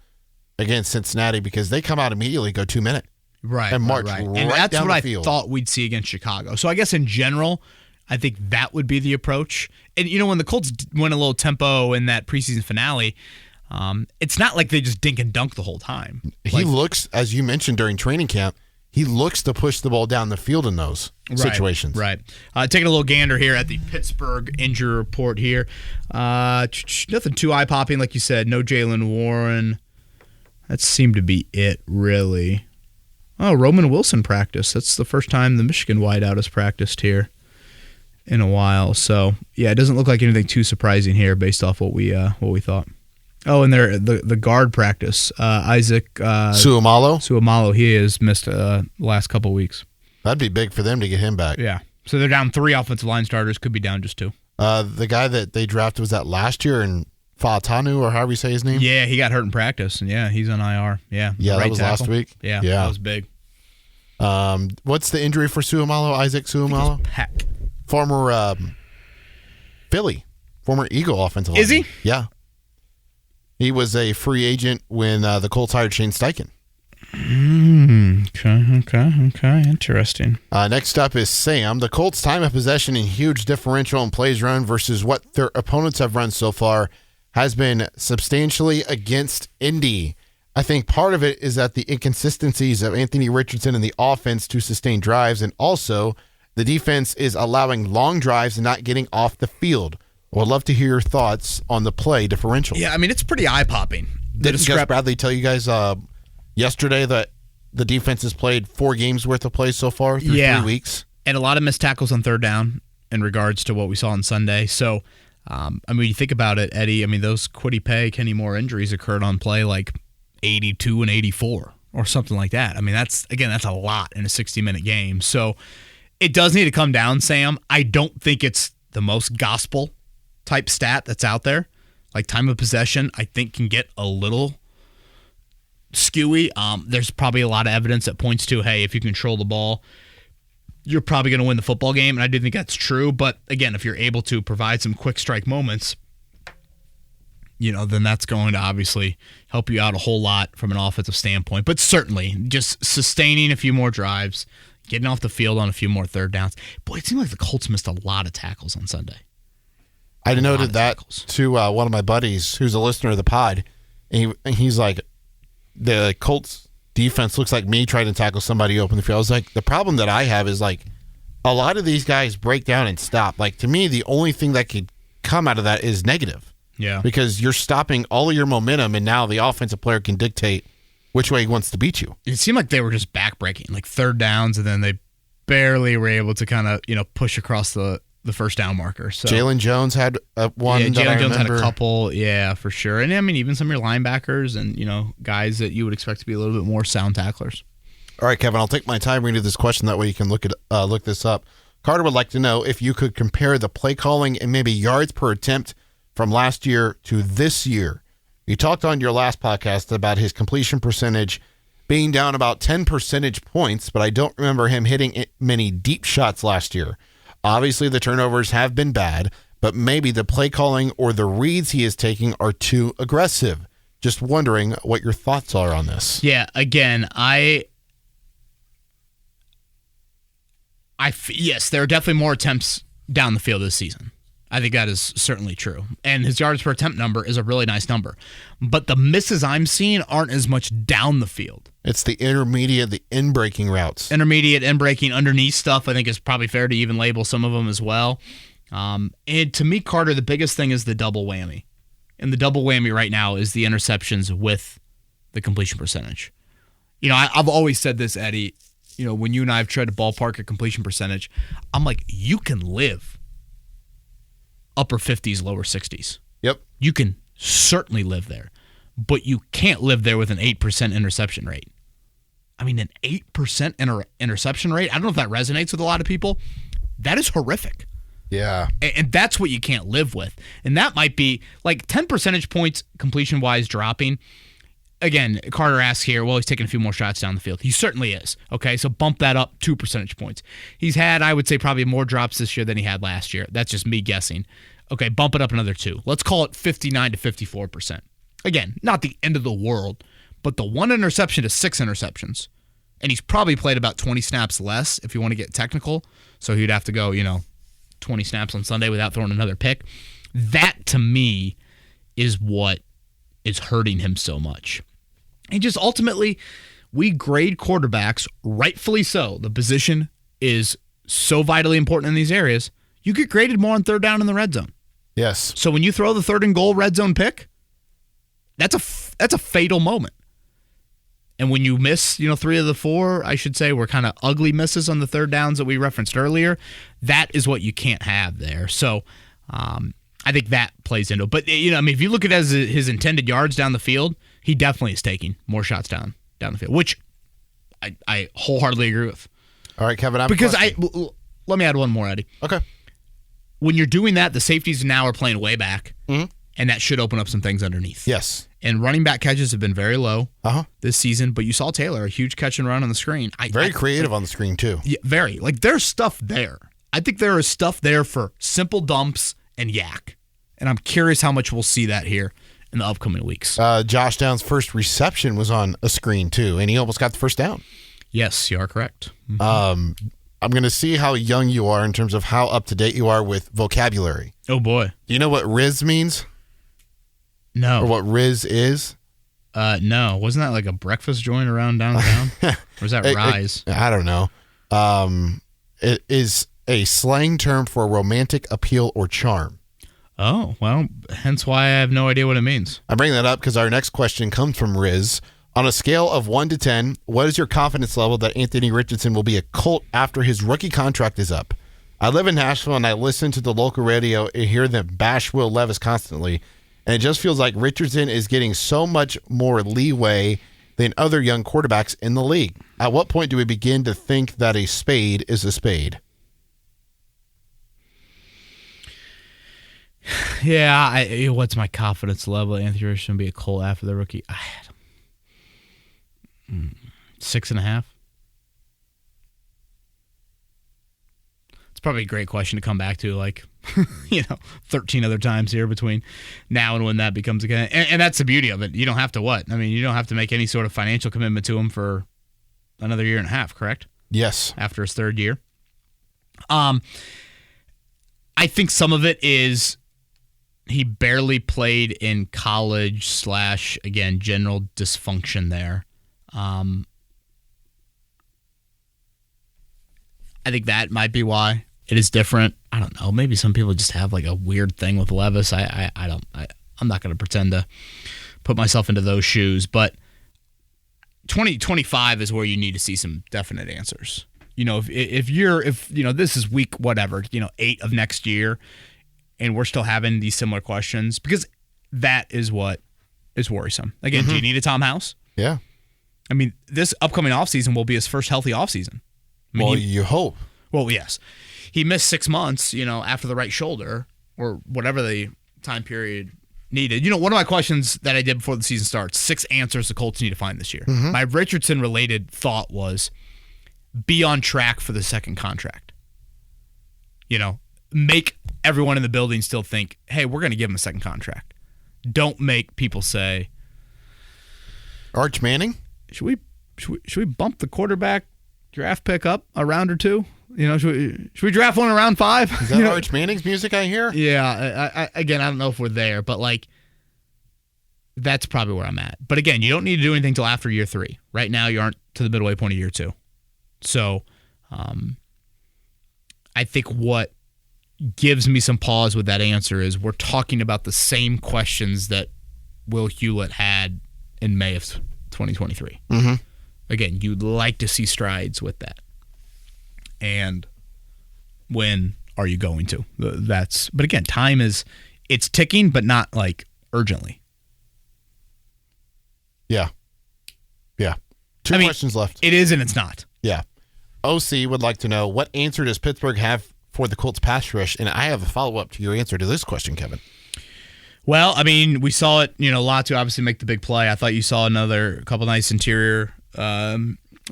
S6: against Cincinnati because they come out immediately, go 2 minute.
S5: Right.
S6: And march
S5: right.
S6: right
S5: And that's
S6: down
S5: what
S6: the field.
S5: I thought we'd see against Chicago. So I guess in general, I think that would be the approach. And, when the Colts went a little tempo in that preseason finale, it's not like they just dink and dunk the whole time.
S6: He looks, as you mentioned during training camp, he looks to push the ball down the field in those situations.
S5: Right. Taking a little gander here at the Pittsburgh injury report here. Nothing too eye-popping, like you said. No Jalen Warren. That seemed to be it, really. Oh, Roman Wilson practiced. That's the first time the Michigan wideout has practiced here in a while. So, yeah, it doesn't look like anything too surprising here based off what we thought. Oh, and the guard practice, Isaac Suamalo, he has missed the last couple weeks.
S6: That'd be big for them to get him back.
S5: Yeah. So they're down 3 offensive line starters, could be down just 2.
S6: The guy that they drafted, was that last year, in Faatanu, or however you say his name?
S5: Yeah, he got hurt in practice, and yeah, he's on IR. Yeah,
S6: that was last week.
S5: Yeah, that was big.
S6: What's the injury for Suamalo, Isaac Suamalo?
S5: Pec.
S6: Former Eagle offensive lineman.
S5: Is he?
S6: Yeah. He was a free agent when the Colts hired Shane Steichen.
S5: Okay. Interesting.
S6: Next up is Sam. The Colts' time of possession and huge differential in plays run versus what their opponents have run so far has been substantially against Indy. I think part of it is that the inconsistencies of Anthony Richardson in the offense to sustain drives, and also the defense is allowing long drives and not getting off the field. Well, I'd love to hear your thoughts on the play differential.
S5: Yeah, I mean, it's pretty eye-popping.
S6: Didn't Gus Bradley tell you guys yesterday that the defense has played 4 games worth of plays so far through 3 weeks?
S5: And a lot of missed tackles on third down in regards to what we saw on Sunday. So, I mean, you think about it, Eddie, I mean, those Kwity Paye, Kenny Moore injuries occurred on play like 82 and 84 or something like that. I mean, that's a lot in a 60-minute game. So it does need to come down, Sam. I don't think it's the most gospel type stat that's out there. Like time of possession, I think can get a little skewy. There's probably a lot of evidence that points to, hey, if you control the ball, you're probably going to win the football game. And I do think that's true. But again, if you're able to provide some quick strike moments, then that's going to obviously help you out a whole lot from an offensive standpoint. But certainly just sustaining a few more drives, getting off the field on a few more third downs. Boy, it seemed like the Colts missed a lot of tackles on Sunday.
S6: I noted that to one of my buddies who's a listener of the pod. And he's like, the Colts defense looks like me trying to tackle somebody open the field. I was like, the problem that I have is like a lot of these guys break down and stop. Like to me, the only thing that could come out of that is negative.
S5: Yeah.
S6: Because you're stopping all of your momentum, and now the offensive player can dictate which way he wants to beat you.
S5: It seemed like they were just backbreaking, like third downs, and then they barely were able to kind of, push across the first down marker. So
S6: Jalen Jones had one.
S5: Yeah,
S6: Jalen Jones
S5: had a couple. Yeah, for sure. And I mean, even some of your linebackers and guys that you would expect to be a little bit more sound tacklers.
S6: All right, Kevin, I'll take my time reading this question. That way you can look this up. Carter would like to know if you could compare the play calling and maybe yards per attempt from last year to this year. You talked on your last podcast about his completion percentage being down about 10 percentage points, but I don't remember him hitting many deep shots last year. Obviously, the turnovers have been bad, but maybe the play calling or the reads he is taking are too aggressive. Just wondering what your thoughts are on this.
S5: Yeah, again, yes, there are definitely more attempts down the field this season. I think that is certainly true. And his yards per attempt number is a really nice number. But the misses I'm seeing aren't as much down the field.
S6: It's the intermediate, the in-breaking routes.
S5: Intermediate, in-breaking, underneath stuff, I think is probably fair to even label some of them as well. And to me, Carter, the biggest thing is the double whammy. And the double whammy right now is the interceptions with the completion percentage. I've always said this, Eddie, when you and I have tried to ballpark a completion percentage, I'm like, you can live upper 50s, lower 60s.
S6: Yep.
S5: You can certainly live there, but you can't live there with an 8% interception rate. I mean, an 8% interception rate, I don't know if that resonates with a lot of people. That is horrific.
S6: Yeah.
S5: And that's what you can't live with. And that might be like 10 percentage points completion-wise dropping. Again, Carter asks here, well, he's taking a few more shots down the field. He certainly is. Okay, so bump that up 2 percentage points. He's had, I would say, probably more drops this year than he had last year. That's just me guessing. Okay, bump it up another 2. Let's call it 59 to 54%. Again, not the end of the world, but the 1 interception to 6 interceptions. And he's probably played about 20 snaps less if you want to get technical. So he'd have to go, 20 snaps on Sunday without throwing another pick. That, to me, is what is hurting him so much. And just ultimately, we grade quarterbacks, rightfully so. The position is so vitally important in these areas. You get graded more on third down in the red zone.
S6: Yes.
S5: So when you throw the 3rd and goal red zone pick, that's a fatal moment. And when you miss, 3 of the 4, I should say, were kind of ugly misses on the third downs that we referenced earlier. That is what you can't have there. So I think that plays into it. But, if you look at it as his intended yards down the field, he definitely is taking more shots down the field, which I wholeheartedly agree with.
S6: All right, Kevin.
S5: Let me add one more, Eddie.
S6: Okay.
S5: When you're doing that, the safeties now are playing way back, and that should open up some things underneath.
S6: Yes.
S5: And running back catches have been very low this season, but you saw Taylor, a huge catch and run on the screen.
S6: Very creative on the screen, too.
S5: Yeah, very. There's stuff there. I think there is stuff there for simple dumps and yak. And I'm curious how much we'll see that here in the upcoming weeks.
S6: Josh Downs' first reception was on a screen, too, and he almost got the first down.
S5: Yes, you are correct. Mm-hmm.
S6: I'm going to see how young you are in terms of how up-to-date you are with vocabulary.
S5: Oh, boy.
S6: Do you know what Riz means?
S5: No.
S6: Or what Riz is?
S5: No. Wasn't that like a breakfast joint around downtown? Or was that Rise?
S6: I don't know. It is a slang term for romantic appeal or charm.
S5: Oh, well, hence why I have no idea what it means.
S6: I bring that up because our next question comes from Riz. On a scale of 1 to 10, what is your confidence level that Anthony Richardson will be a Colt after his rookie contract is up? I live in Nashville, and I listen to the local radio and hear them bash Will Levis constantly, and it just feels like Richardson is getting so much more leeway than other young quarterbacks in the league. At what point do we begin to think that a spade is a spade?
S5: Yeah, what's my confidence level? Anthony Richardson will be a Colt after the rookie. I had him 6.5. It's probably a great question to come back to, 13 other times here between now and when that becomes a game. And that's the beauty of it. You don't have to what? I mean, you don't have to make any sort of financial commitment to him for another year and a half, correct?
S6: Yes.
S5: After his 3rd year. I think some of it is he barely played in college / again, general dysfunction there. I think that might be why it is different. I don't know. Maybe some people just have a weird thing with Levis. I'm not going to pretend to put myself into those shoes, but 2025 is where you need to see some definite answers. If this is week 8 of next year, and we're still having these similar questions, because that is what is worrisome. Again, do you need a Tom House?
S6: Yeah.
S5: I mean, this upcoming offseason will be his first healthy offseason.
S6: You hope.
S5: Well, yes. He missed 6 months, after the right shoulder or whatever the time period needed. One of my questions that I did before the season starts, 6 answers the Colts need to find this year. Mm-hmm. My Richardson-related thought was be on track for the second contract. Make everyone in the building still think, hey, we're going to give him a second contract. Don't make people say,
S6: Arch Manning?
S5: Should we bump the quarterback draft pick up a round or two? Should we draft one in round 5?
S6: Is that Arch Manning's music I hear?
S5: Yeah. I don't know if we're there, but that's probably where I'm at. But again, you don't need to do anything till after year 3. Right now, you aren't to the midway point of year 2. So, I think what gives me some pause with that answer is we're talking about the same questions that Will Hewlett had in May of 2023.
S6: Mm-hmm.
S5: Again, you'd like to see strides with that. And when are you going to? But again, time it's ticking, but not urgently.
S6: Yeah. 2 questions left.
S5: It is and it's not.
S6: Yeah. OC would like to know, what answer does Pittsburgh have for the Colts pass rush? And I have a follow-up to your answer to this question, Kevin.
S5: Well, we saw it, Latu obviously make the big play. I thought you saw another couple nice interior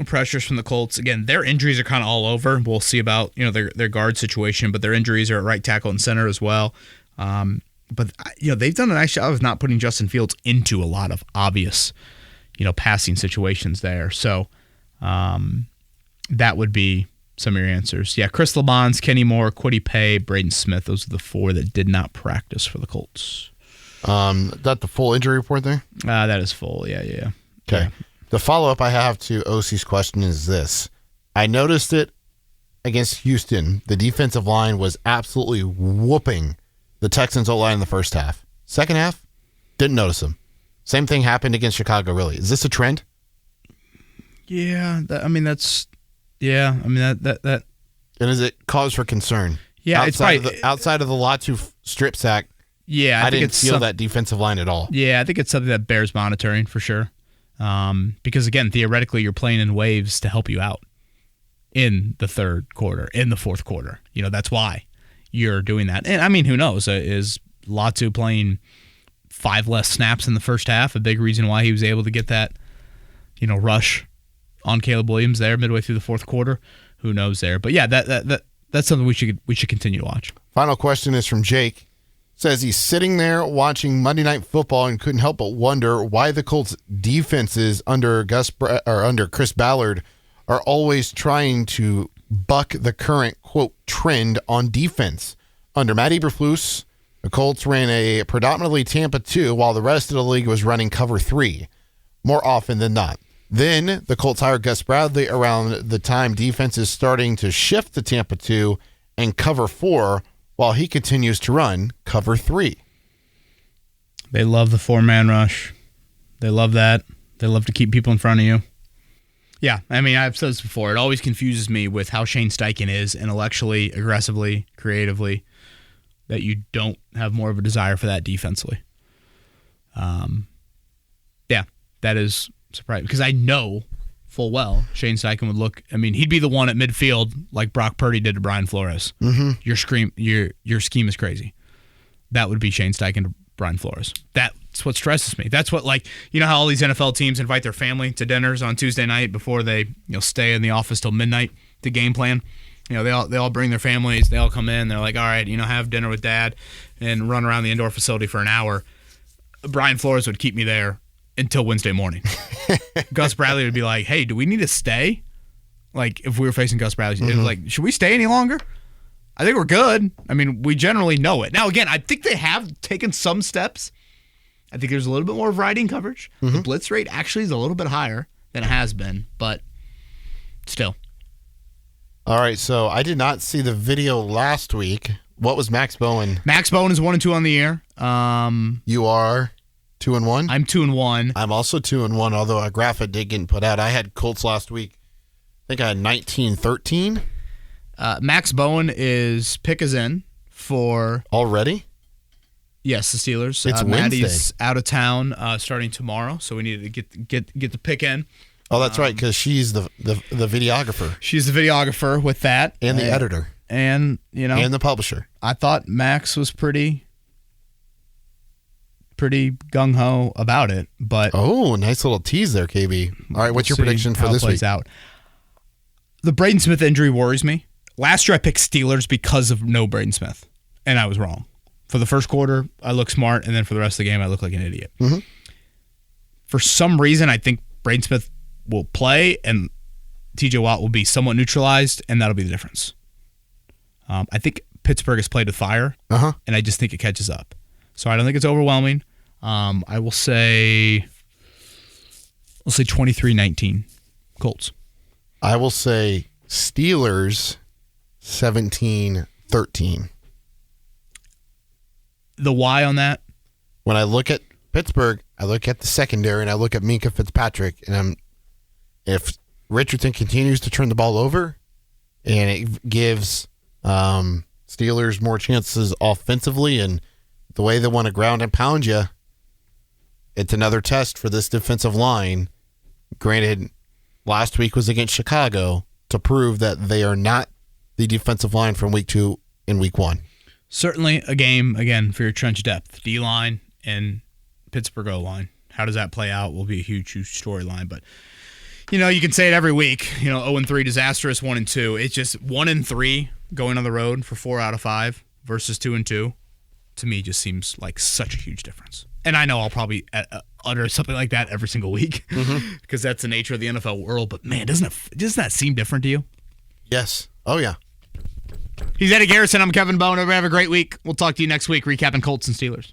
S5: pressures from the Colts. Again, their injuries are kind of all over. We'll see about, their guard situation, but their injuries are at right tackle and center as well. But they've done a nice job of not putting Justin Fields into a lot of obvious, passing situations there. So that would be some of your answers. Yeah, Chris LeBons, Kenny Moore, Kwity Paye, Braden Smith. Those are the 4 that did not practice for the Colts.
S6: That the full injury report there?
S5: That is full. Yeah.
S6: Okay.
S5: Yeah.
S6: The follow-up I have to OC's question is this. I noticed it against Houston. The defensive line was absolutely whooping the Texans' O-line in the first half. Second half, didn't notice them. Same thing happened against Chicago, really. Is this a trend?
S5: Yeah. That. And
S6: is it cause for concern?
S5: Yeah,
S6: outside of the Latu strip sack.
S5: Yeah,
S6: I didn't feel that defensive line at all.
S5: Yeah, I think it's something that bears monitoring for sure. Because again, theoretically, you're playing in waves to help you out in the third quarter, in the fourth quarter. That's why you're doing that. And who knows? Is Latu playing 5 less snaps in the first half a big reason why he was able to get that, rush on Caleb Williams there midway through the fourth quarter? Who knows there? But yeah, that's something we should continue to watch.
S6: Final question is from Jake. Says he's sitting there watching Monday Night Football and couldn't help but wonder why the Colts defenses under Chris Ballard are always trying to buck the current, quote, trend on defense. Under Matt Eberflus, the Colts ran a predominantly Tampa 2 while the rest of the league was running cover 3 more often than not. Then the Colts hired Gus Bradley around the time defense is starting to shift to Tampa 2 and cover 4 while he continues to run cover 3.
S5: They love the 4-man rush. They love that. They love to keep people in front of you. Yeah, I've said this before. It always confuses me with how Shane Steichen is intellectually, aggressively, creatively, that you don't have more of a desire for that defensively. Yeah, that is surprising because I know full well Shane Steichen would look. He'd be the one at midfield like Brock Purdy did to Brian Flores.
S6: Mm-hmm.
S5: Your scheme is crazy. That would be Shane Steichen to Brian Flores. That's what stresses me. That's what how all these NFL teams invite their family to dinners on Tuesday night before they stay in the office till midnight to game plan. They all bring their families. They all come in. They're like, all right, have dinner with Dad and run around the indoor facility for an hour. Brian Flores would keep me there until Wednesday morning. Gus Bradley would be like, hey, do we need to stay? If we were facing Gus Bradley, it was like, should we stay any longer? I think we're good. We generally know it. Now, again, I think they have taken some steps. I think there's a little bit more variety in coverage. The blitz rate actually is a little bit higher than it has been, but still.
S6: All right, so I did not see the video last week. What was Max Bowen?
S5: Max Bowen is 1-2 on the year.
S6: You are 2-1?
S5: I'm 2-1.
S6: I'm also 2-1, although a graphic did get put out. I had Colts last week. I think I had 19-13.
S5: Max Bowen pick is in for...
S6: Already?
S5: Yes, the Steelers.
S6: It's Wednesday.
S5: Maddie's out of town starting tomorrow, so we needed to get the pick in.
S6: Oh, that's right, because she's the videographer.
S5: She's the videographer with that.
S6: And the editor.
S5: And,
S6: And the publisher.
S5: I thought Max was pretty gung-ho about it, but...
S6: Oh, nice little tease there, KB. All right, what's your prediction for this week?
S5: Out. The Braden Smith injury worries me. Last year I picked Steelers because of no Braden Smith, and I was wrong. For the first quarter, I looked smart, and then for the rest of the game, I looked like an idiot.
S6: Mm-hmm.
S5: For some reason, I think Braden Smith will play and TJ Watt will be somewhat neutralized, and that'll be the difference. I think Pittsburgh has played with fire, and I just think it catches up. So I don't think it's overwhelming. I will say 23-19 Colts.
S6: I will say Steelers 17-13.
S5: The why on that?
S6: When I look at Pittsburgh, I look at the secondary, and I look at Minkah Fitzpatrick, and if Richardson continues to turn the ball over, and it gives Steelers more chances offensively, and the way they want to ground and pound you, it's another test for this defensive line. Granted, last week was against Chicago to prove that they are not the defensive line from week 2 and week 1.
S5: Certainly a game, again, for your trench depth. D-line and Pittsburgh O-line. How does that play out will be a huge, huge storyline. But, you can say it every week. 0-3 disastrous, 1-2. It's just 1-3 going on the road for 4 out of 5 versus 2-2. To me, just seems like such a huge difference. And I know I'll probably utter something like that every single week because that's the nature of the NFL world. But, man, doesn't that seem different to you?
S6: Yes. Oh, yeah.
S5: He's Eddie Garrison. I'm Kevin Bone. Everybody have a great week. We'll talk to you next week recapping Colts and Steelers.